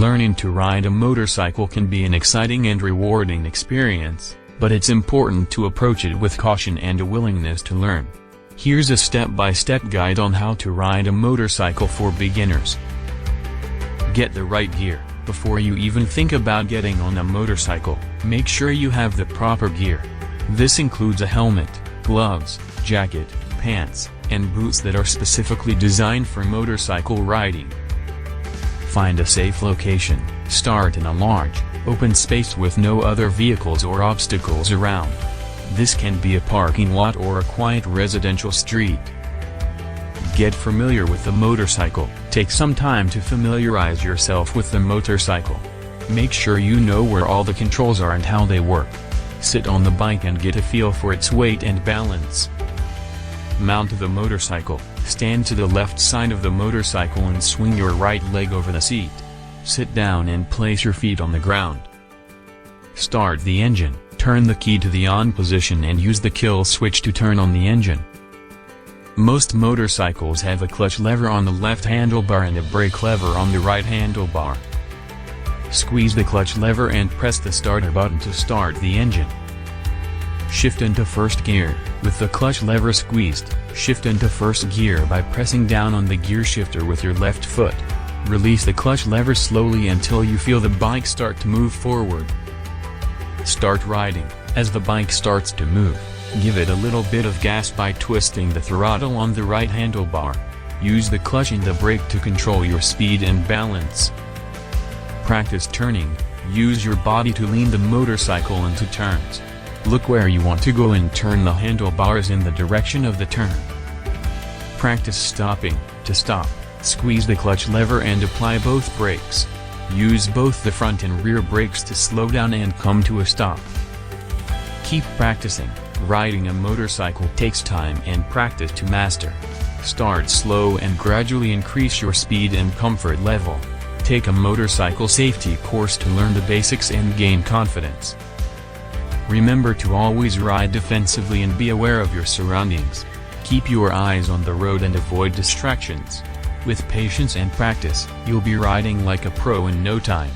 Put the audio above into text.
Learning to ride a motorcycle can be an exciting and rewarding experience, but it's important to approach it with caution and a willingness to learn. Here's a step-by-step guide on how to ride a motorcycle for beginners. Get the right gear. Before you even think about getting on a motorcycle, make sure you have the proper gear. This includes a helmet, gloves, jacket, pants, and boots that are specifically designed for motorcycle riding. Find a safe location. Start in a large, open space with no other vehicles or obstacles around. This can be a parking lot or a quiet residential street. Get familiar with the motorcycle. Take some time to familiarize yourself with the motorcycle. Make sure you know where all the controls are and how they work. Sit on the bike and get a feel for its weight and balance. Mount the motorcycle. Stand to the left side of the motorcycle and swing your right leg over the seat. Sit down and place your feet on the ground. Start the engine. Turn the key to the on position and use the kill switch to turn on the engine. Most motorcycles have a clutch lever on the left handlebar and a brake lever on the right handlebar. Squeeze the clutch lever and press the starter button to start the engine. Shift into first gear. With the clutch lever squeezed, shift into first gear by pressing down on the gear shifter with your left foot. Release the clutch lever slowly until you feel the bike start to move forward. Start riding. As the bike starts to move, give it a little bit of gas by twisting the throttle on the right handlebar. Use the clutch and the brake to control your speed and balance. Practice turning. Use your body to lean the motorcycle into turns. Look where you want to go and turn the handlebars in the direction of the turn. Practice stopping. To stop, squeeze the clutch lever and apply both brakes. Use both the front and rear brakes to slow down and come to a stop. Keep practicing. Riding a motorcycle takes time and practice to master. Start slow and gradually increase your speed and comfort level. Take a motorcycle safety course to learn the basics and gain confidence. Remember to always ride defensively and be aware of your surroundings. Keep your eyes on the road and avoid distractions. With patience and practice, you'll be riding like a pro in no time.